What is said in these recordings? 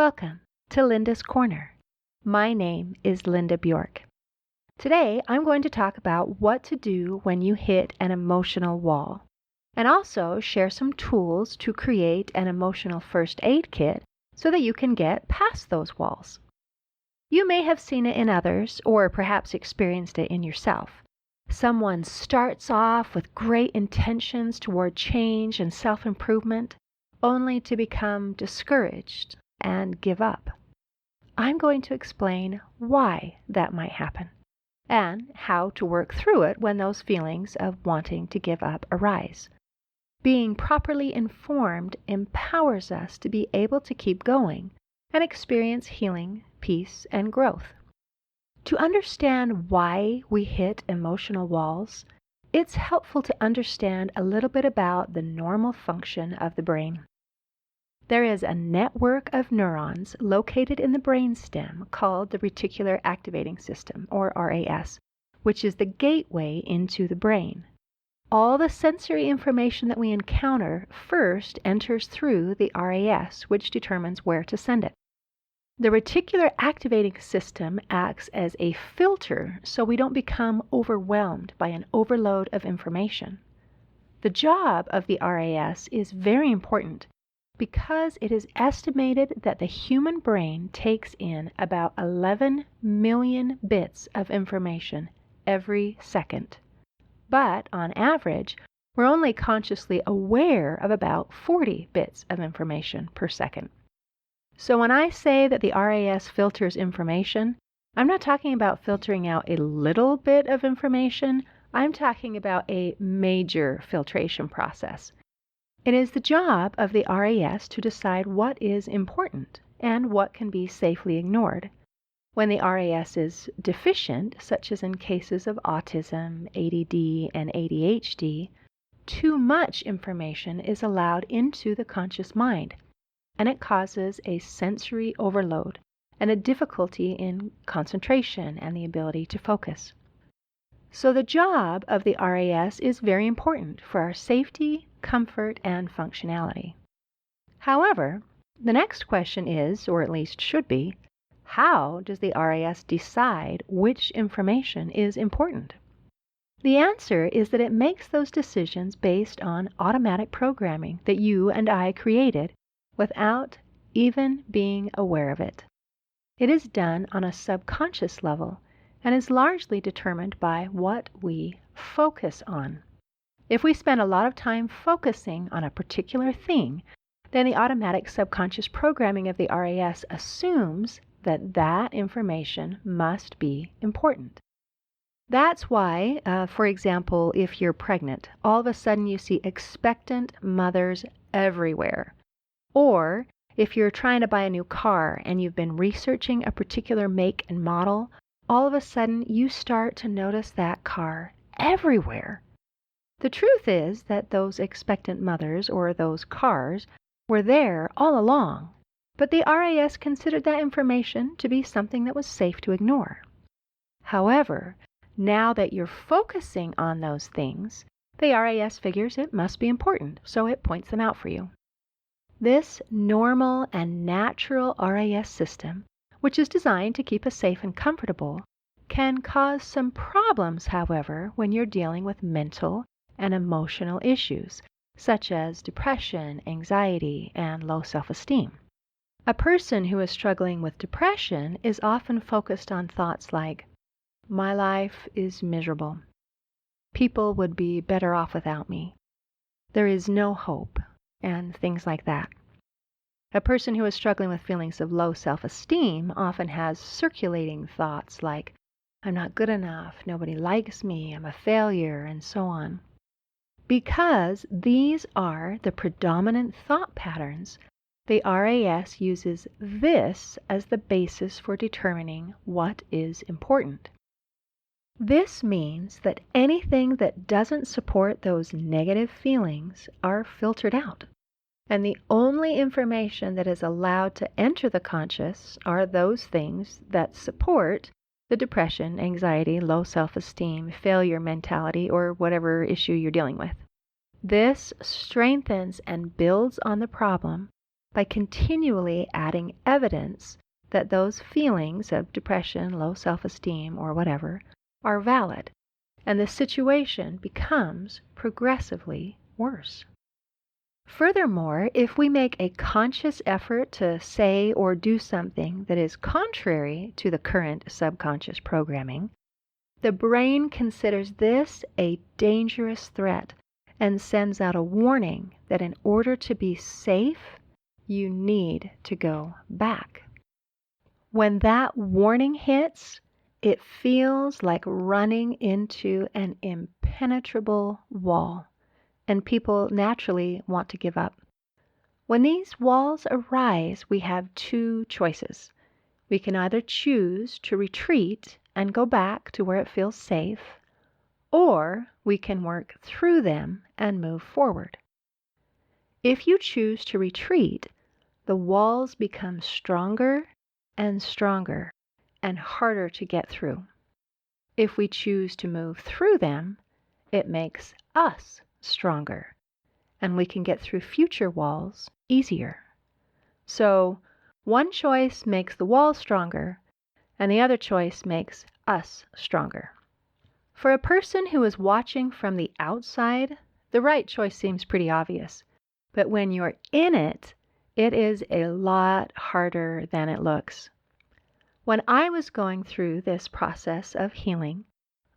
Welcome to Linda's Corner. My name is Linda Bjork. Today I'm going to talk about what to do when you hit an emotional wall, and also share some tools to create an emotional first aid kit so that you can get past those walls. You may have seen it in others or perhaps experienced it in yourself. Someone starts off with great intentions toward change and self-improvement, only to become discouraged and give up. I'm going to explain why that might happen and how to work through it when those feelings of wanting to give up arise. Being properly informed empowers us to be able to keep going and experience healing, peace, and growth. To understand why we hit emotional walls, it's helpful to understand a little bit about the normal function of the brain. There is a network of neurons located in the brainstem called the reticular activating system, or RAS, which is the gateway into the brain. All the sensory information that we encounter first enters through the RAS, which determines where to send it. The reticular activating system acts as a filter so we don't become overwhelmed by an overload of information. The job of the RAS is very important because it is estimated that the human brain takes in about 11 million bits of information every second. But on average, we're only consciously aware of about 40 bits of information per second. So when I say that the RAS filters information, I'm not talking about filtering out a little bit of information. I'm talking about a major filtration process. It is the job of the RAS to decide what is important and what can be safely ignored. When the RAS is deficient, such as in cases of autism, ADD, and ADHD, too much information is allowed into the conscious mind, and it causes a sensory overload and a difficulty in concentration and the ability to focus. So the job of the RAS is very important for our safety, comfort, and functionality. However, the next question is, or at least should be, how does the RAS decide which information is important? The answer is that it makes those decisions based on automatic programming that you and I created without even being aware of it. It is done on a subconscious level and is largely determined by what we focus on. If we spend a lot of time focusing on a particular thing, then the automatic subconscious programming of the RAS assumes that that information must be important. That's why, for example, if you're pregnant, all of a sudden you see expectant mothers everywhere. Or if you're trying to buy a new car and you've been researching a particular make and model, all of a sudden you start to notice that car everywhere. The truth is that those expectant mothers or those cars were there all along, but the RAS considered that information to be something that was safe to ignore. However, now that you're focusing on those things, the RAS figures it must be important, so it points them out for you. This normal and natural RAS system, which is designed to keep us safe and comfortable, can cause some problems, however, when you're dealing with mental and emotional issues, such as depression, anxiety, and low self-esteem. A person who is struggling with depression is often focused on thoughts like, "My life is miserable. People would be better off without me. There is no hope," and things like that. A person who is struggling with feelings of low self-esteem often has circulating thoughts like, "I'm not good enough, nobody likes me, I'm a failure," and so on. Because these are the predominant thought patterns, the RAS uses this as the basis for determining what is important. This means that anything that doesn't support those negative feelings are filtered out, and the only information that is allowed to enter the conscious are those things that support the depression, anxiety, low self-esteem, failure mentality, or whatever issue you're dealing with. This strengthens and builds on the problem by continually adding evidence that those feelings of depression, low self-esteem, or whatever are valid, and the situation becomes progressively worse. Furthermore, if we make a conscious effort to say or do something that is contrary to the current subconscious programming, the brain considers this a dangerous threat and sends out a warning that in order to be safe, you need to go back. When that warning hits, it feels like running into an impenetrable wall, and people naturally want to give up. When these walls arise, we have two choices. We can either choose to retreat and go back to where it feels safe, or we can work through them and move forward. If you choose to retreat, the walls become stronger and stronger and harder to get through. If we choose to move through them, it makes us stronger, and we can get through future walls easier. So, one choice makes the wall stronger, and the other choice makes us stronger. For a person who is watching from the outside, the right choice seems pretty obvious. But when you're in it, it is a lot harder than it looks. When I was going through this process of healing,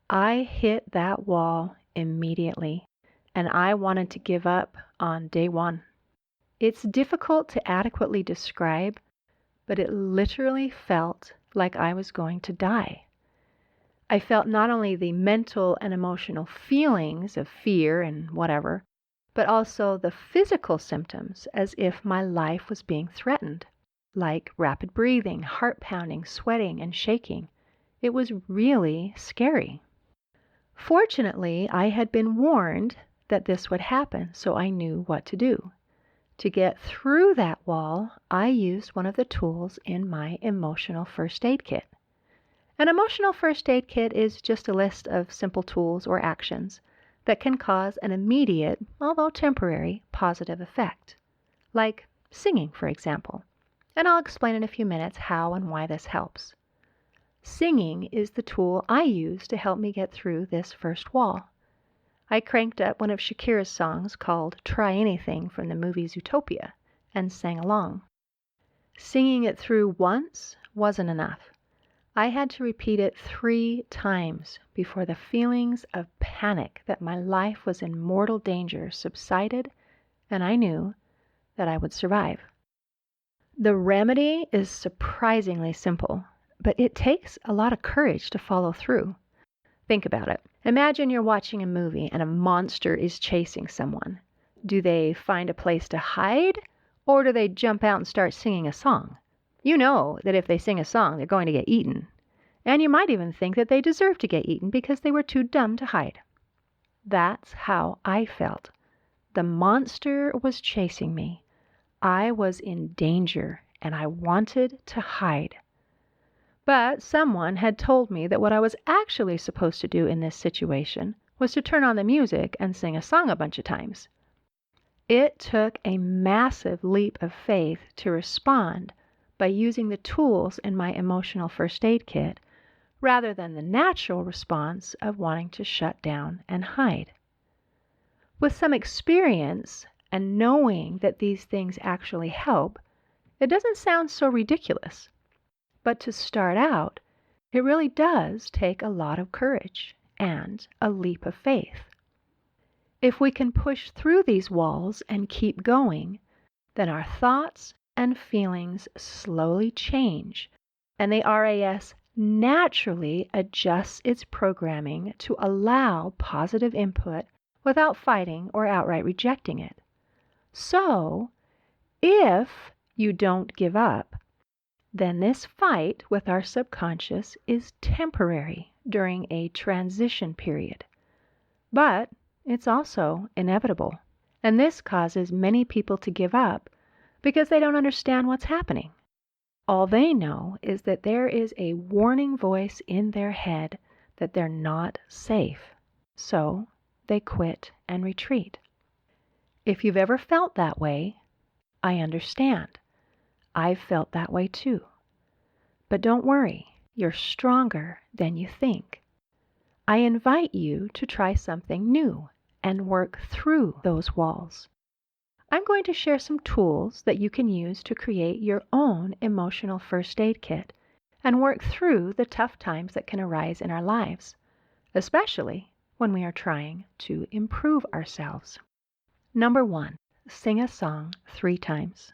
I hit that wall immediately, and I wanted to give up on day one. It's difficult to adequately describe, but it literally felt like I was going to die. I felt not only the mental and emotional feelings of fear and whatever, but also the physical symptoms as if my life was being threatened, like rapid breathing, heart pounding, sweating, and shaking. It was really scary. Fortunately, I had been warned that this would happen, so I knew what to do. To get through that wall, I used one of the tools in my emotional first aid kit. An emotional first aid kit is just a list of simple tools or actions that can cause an immediate, although temporary, positive effect. Like singing, for example. And I'll explain in a few minutes how and why this helps. Singing is the tool I use to help me get through this first wall. I cranked up one of Shakira's songs called Try Anything from the movie Zootopia and sang along. Singing it through once wasn't enough. I had to repeat it 3 times before the feelings of panic that my life was in mortal danger subsided, and I knew that I would survive. The remedy is surprisingly simple, but it takes a lot of courage to follow through. Think about it. Imagine you're watching a movie and a monster is chasing someone. Do they find a place to hide, or do they jump out and start singing a song? You know that if they sing a song, they're going to get eaten. And you might even think that they deserve to get eaten because they were too dumb to hide. That's how I felt. The monster was chasing me. I was in danger, and I wanted to hide. But someone had told me that what I was actually supposed to do in this situation was to turn on the music and sing a song a bunch of times. It took a massive leap of faith to respond by using the tools in my emotional first aid kit rather than the natural response of wanting to shut down and hide. With some experience and knowing that these things actually help, it doesn't sound so ridiculous. But to start out, it really does take a lot of courage and a leap of faith. If we can push through these walls and keep going, then our thoughts and feelings slowly change, and the RAS naturally adjusts its programming to allow positive input without fighting or outright rejecting it. So, if you don't give up, then this fight with our subconscious is temporary during a transition period. But it's also inevitable, and this causes many people to give up because they don't understand what's happening. All they know is that there is a warning voice in their head that they're not safe, so they quit and retreat. If you've ever felt that way, I understand. I've felt that way too. But don't worry, you're stronger than you think. I invite you to try something new and work through those walls. I'm going to share some tools that you can use to create your own emotional first aid kit and work through the tough times that can arise in our lives, especially when we are trying to improve ourselves. Number 1, sing a song 3 times.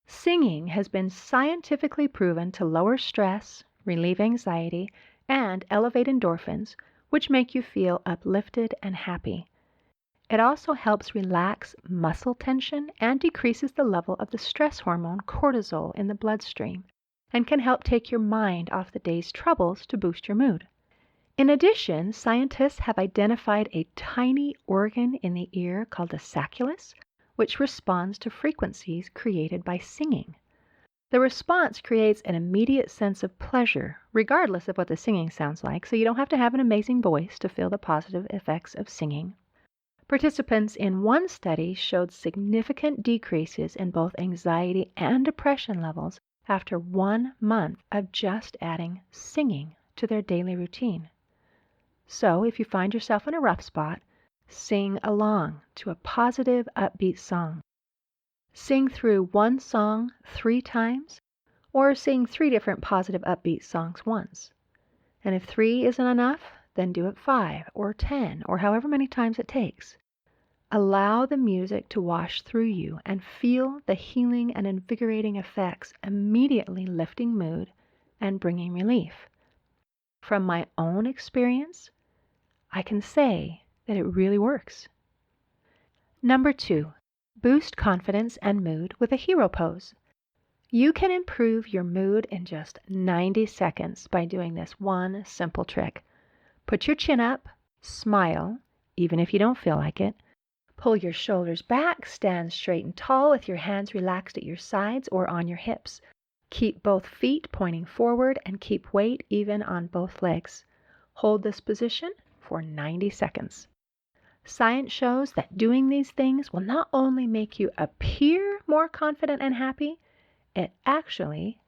Singing has been scientifically proven to lower stress, relieve anxiety, and elevate endorphins, which make you feel uplifted and happy. It also helps relax muscle tension and decreases the level of the stress hormone cortisol in the bloodstream, and can help take your mind off the day's troubles to boost your mood. In addition, scientists have identified a tiny organ in the ear called the sacculus, which responds to frequencies created by singing. The response creates an immediate sense of pleasure, regardless of what the singing sounds like, so you don't have to have an amazing voice to feel the positive effects of singing. Participants in one study showed significant decreases in both anxiety and depression levels after 1 month of just adding singing to their daily routine. So, if you find yourself in a rough spot, sing along to a positive, upbeat song. Sing through one song 3 times, or sing 3 different positive, upbeat songs once. And if 3 isn't enough, then do it 5 or 10 or however many times it takes. Allow the music to wash through you and feel the healing and invigorating effects, immediately lifting mood and bringing relief. From my own experience, I can say that it really works. Number 2, boost confidence and mood with a hero pose. You can improve your mood in just 90 seconds by doing this one simple trick. Put your chin up, smile, even if you don't feel like it. Pull your shoulders back, stand straight and tall with your hands relaxed at your sides or on your hips. Keep both feet pointing forward and keep weight even on both legs. Hold this position for 90 seconds. Science shows that doing these things will not only make you appear more confident and happy, it actually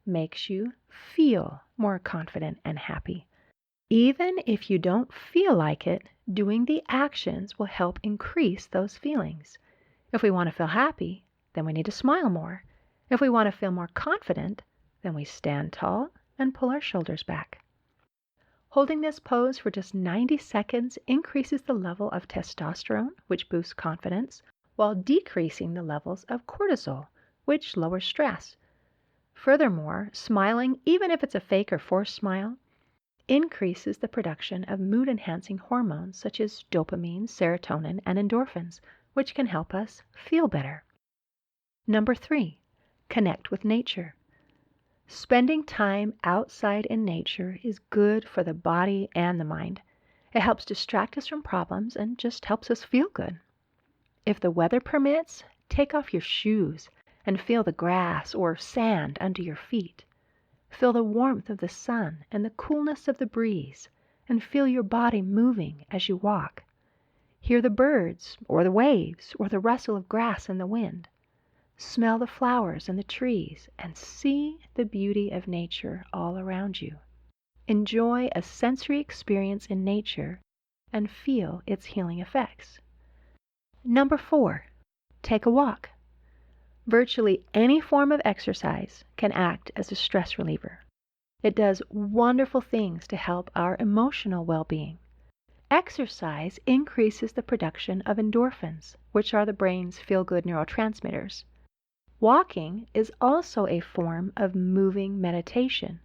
makes you feel more confident and happy. Even if you don't feel like it, doing the actions will help increase those feelings. If we want to feel happy, then we need to smile more. If we want to feel more confident, then we stand tall and pull our shoulders back. Holding this pose for just 90 seconds increases the level of testosterone, which boosts confidence, while decreasing the levels of cortisol, which lowers stress. Furthermore, smiling, even if it's a fake or forced smile, increases the production of mood-enhancing hormones such as dopamine, serotonin, and endorphins, which can help us feel better. Number 3, connect with nature. Spending time outside in nature is good for the body and the mind. It helps distract us from problems and just helps us feel good. If the weather permits, take off your shoes and feel the grass or sand under your feet. Feel the warmth of the sun and the coolness of the breeze, and feel your body moving as you walk. Hear the birds or the waves or the rustle of grass in the wind. Smell the flowers and the trees and see the beauty of nature all around you. Enjoy a sensory experience in nature and feel its healing effects. Number 4, take a walk. Virtually any form of exercise can act as a stress reliever. It does wonderful things to help our emotional well-being. Exercise increases the production of endorphins, which are the brain's feel-good neurotransmitters. Walking is also a form of moving meditation,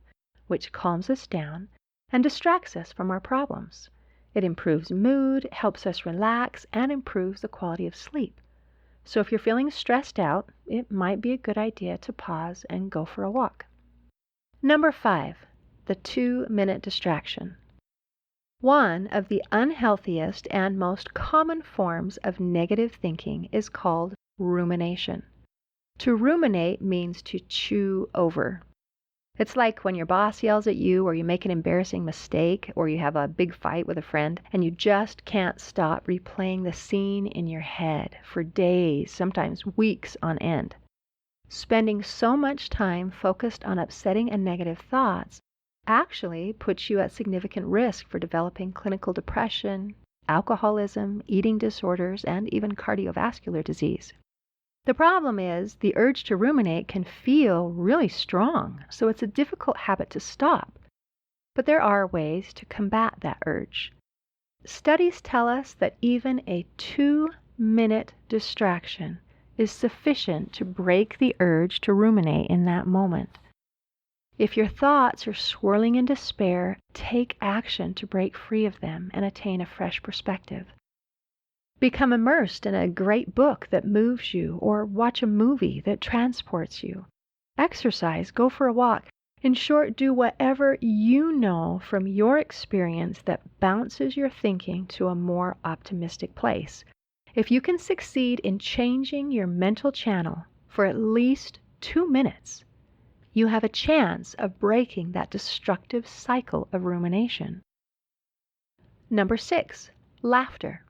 which calms us down and distracts us from our problems. It improves mood, helps us relax, and improves the quality of sleep. So if you're feeling stressed out, it might be a good idea to pause and go for a walk. Number 5, the 2-minute distraction. One of the unhealthiest and most common forms of negative thinking is called rumination. To ruminate means to chew over. It's like when your boss yells at you, or you make an embarrassing mistake, or you have a big fight with a friend, and you just can't stop replaying the scene in your head for days, sometimes weeks on end. Spending so much time focused on upsetting and negative thoughts actually puts you at significant risk for developing clinical depression, alcoholism, eating disorders, and even cardiovascular disease. The problem is the urge to ruminate can feel really strong, so it's a difficult habit to stop. But there are ways to combat that urge. Studies tell us that even a 2-minute distraction is sufficient to break the urge to ruminate in that moment. If your thoughts are swirling in despair, take action to break free of them and attain a fresh perspective. Become immersed in a great book that moves you, or watch a movie that transports you. Exercise, go for a walk. In short, do whatever you know from your experience that bounces your thinking to a more optimistic place. If you can succeed in changing your mental channel for at least 2 minutes, you have a chance of breaking that destructive cycle of rumination. Number 6, laughter.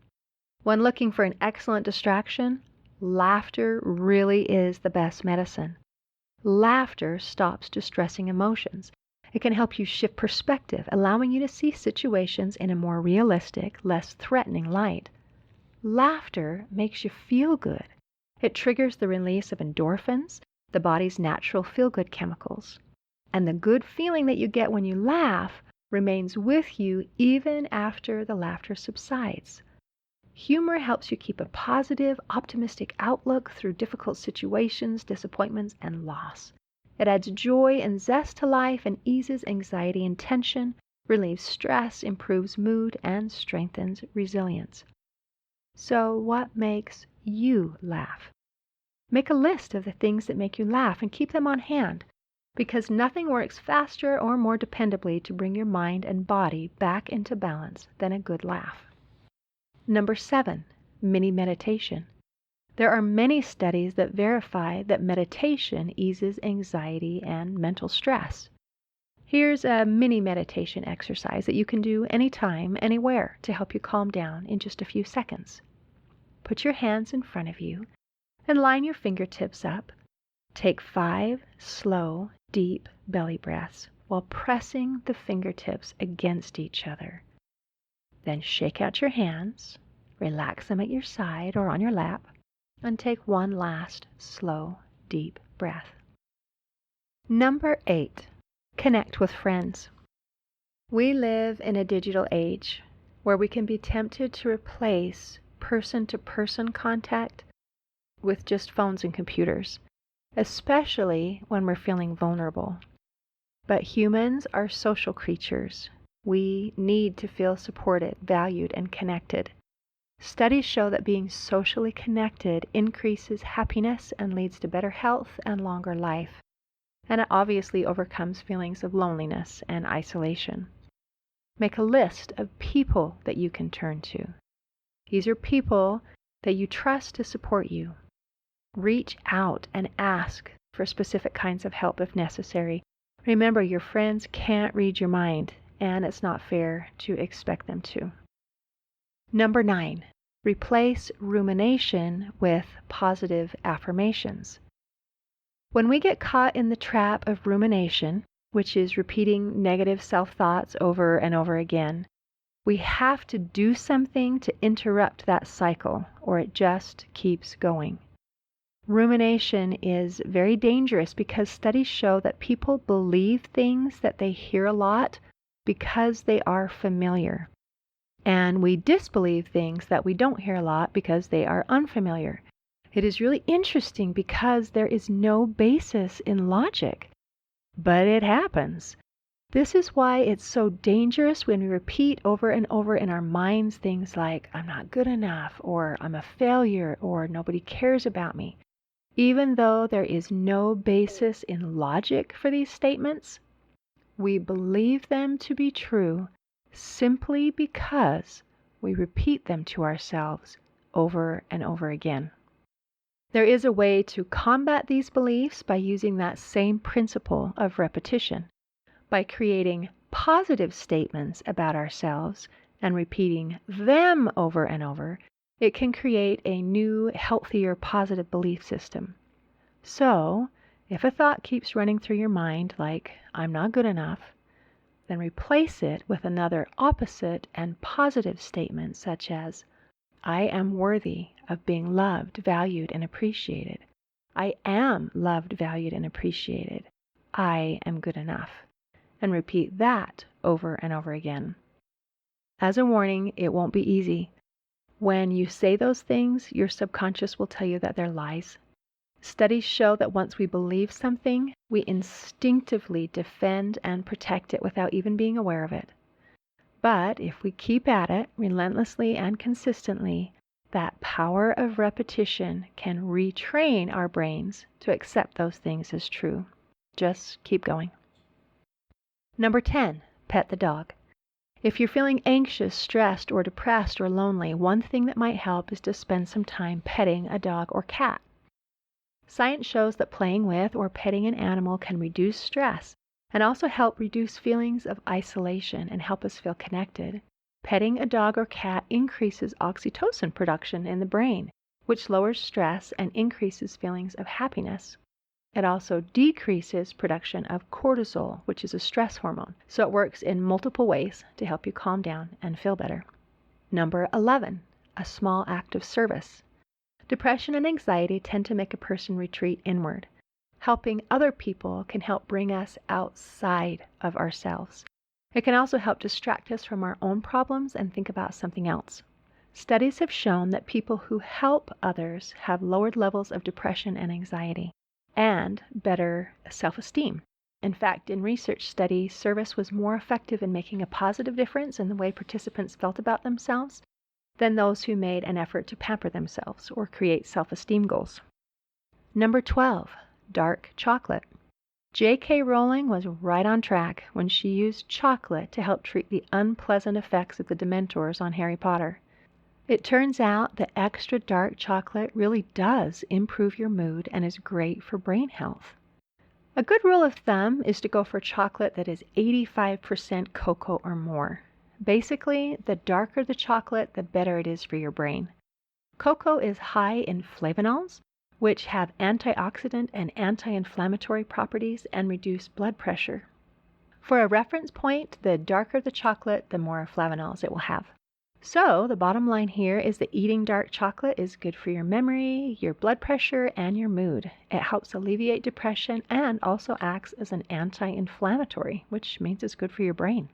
When looking for an excellent distraction, laughter really is the best medicine. Laughter stops distressing emotions. It can help you shift perspective, allowing you to see situations in a more realistic, less threatening light. Laughter makes you feel good. It triggers the release of endorphins, the body's natural feel-good chemicals. And the good feeling that you get when you laugh remains with you even after the laughter subsides. Humor helps you keep a positive, optimistic outlook through difficult situations, disappointments, and loss. It adds joy and zest to life and eases anxiety and tension, relieves stress, improves mood, and strengthens resilience. So, what makes you laugh? Make a list of the things that make you laugh and keep them on hand, because nothing works faster or more dependably to bring your mind and body back into balance than a good laugh. Number 7, mini meditation. There are many studies that verify that meditation eases anxiety and mental stress. Here's a mini meditation exercise that you can do anytime, anywhere to help you calm down in just a few seconds. Put your hands in front of you and line your fingertips up. Take 5 slow, deep belly breaths while pressing the fingertips against each other. Then shake out your hands, relax them at your side or on your lap, and take one last slow, deep breath. Number 8, connect with friends. We live in a digital age where we can be tempted to replace person-to-person contact with just phones and computers, especially when we're feeling vulnerable. But humans are social creatures. We need to feel supported, valued, and connected. Studies show that being socially connected increases happiness and leads to better health and longer life. And it obviously overcomes feelings of loneliness and isolation. Make a list of people that you can turn to. These are people that you trust to support you. Reach out and ask for specific kinds of help if necessary. Remember, your friends can't read your mind, and it's not fair to expect them to. Number 9, replace rumination with positive affirmations. When we get caught in the trap of rumination, which is repeating negative self-thoughts over and over again, we have to do something to interrupt that cycle, or it just keeps going. Rumination is very dangerous because studies show that people believe things that they hear a lot because they are familiar. And we disbelieve things that we don't hear a lot because they are unfamiliar. It is really interesting because there is no basis in logic, but it happens. This is why it's so dangerous when we repeat over and over in our minds things like, I'm not good enough, or I'm a failure, or nobody cares about me. Even though there is no basis in logic for these statements, we believe them to be true simply because we repeat them to ourselves over and over again. There is a way to combat these beliefs by using that same principle of repetition. By creating positive statements about ourselves and repeating them over and over, it can create a new, healthier, positive belief system. So, if a thought keeps running through your mind like, I'm not good enough, then replace it with another opposite and positive statement such as, I am worthy of being loved, valued, and appreciated. I am loved, valued, and appreciated. I am good enough. And repeat that over and over again. As a warning, it won't be easy. When you say those things, your subconscious will tell you that they're lies. Studies show that once we believe something, we instinctively defend and protect it without even being aware of it. But if we keep at it relentlessly and consistently, that power of repetition can retrain our brains to accept those things as true. Just keep going. Number 10, pet the dog. If you're feeling anxious, stressed, or depressed or lonely, one thing that might help is to spend some time petting a dog or cat. Science shows that playing with or petting an animal can reduce stress and also help reduce feelings of isolation and help us feel connected. Petting a dog or cat increases oxytocin production in the brain, which lowers stress and increases feelings of happiness. It also decreases production of cortisol, which is a stress hormone, so it works in multiple ways to help you calm down and feel better. Number 11, a small act of service. Depression and anxiety tend to make a person retreat inward. Helping other people can help bring us outside of ourselves. It can also help distract us from our own problems and think about something else. Studies have shown that people who help others have lowered levels of depression and anxiety and better self-esteem. In fact, in research studies, service was more effective in making a positive difference in the way participants felt about themselves than those who made an effort to pamper themselves or create self-esteem goals. Number 12, dark chocolate. J.K. Rowling was right on track when she used chocolate to help treat the unpleasant effects of the Dementors on Harry Potter. It turns out that extra dark chocolate really does improve your mood and is great for brain health. A good rule of thumb is to go for chocolate that is 85% cocoa or more. Basically, the darker the chocolate, the better it is for your brain. Cocoa is high in flavonols, which have antioxidant and anti-inflammatory properties and reduce blood pressure. For a reference point, the darker the chocolate, the more flavonols it will have. So, the bottom line here is that eating dark chocolate is good for your memory, your blood pressure, and your mood. It helps alleviate depression and also acts as an anti-inflammatory, which means it's good for your brain.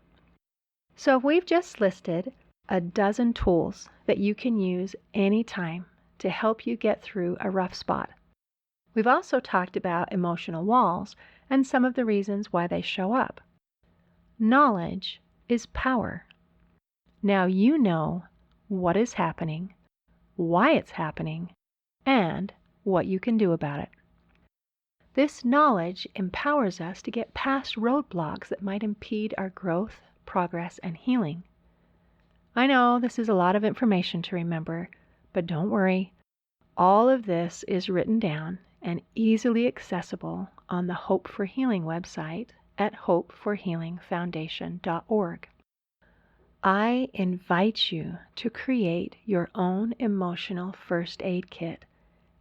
So, we've just listed a dozen tools that you can use anytime to help you get through a rough spot. We've also talked about emotional walls and some of the reasons why they show up. Knowledge is power. Now you know what is happening, why it's happening, and what you can do about it. This knowledge empowers us to get past roadblocks that might impede our growth, progress, and healing. I know this is a lot of information to remember, but don't worry. All of this is written down and easily accessible on the Hope for Healing website at hopeforhealingfoundation.org. I invite you to create your own emotional first aid kit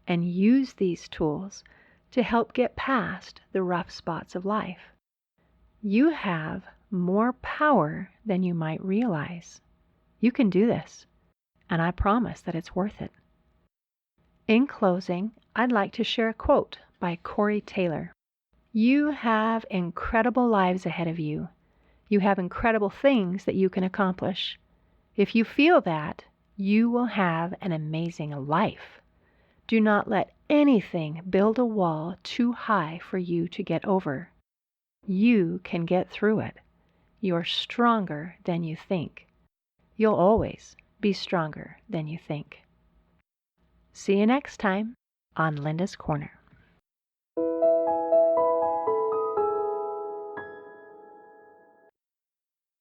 and use these tools to help get past the rough spots of life. You have more power than you might realize. You can do this, and I promise that it's worth it. In closing, I'd like to share a quote by Corey Taylor. You have incredible lives ahead of you. You have incredible things that you can accomplish. If you feel that, you will have an amazing life. Do not let anything build a wall too high for you to get over. You can get through it. You're stronger than you think. You'll always be stronger than you think. See you next time on Linda's Corner.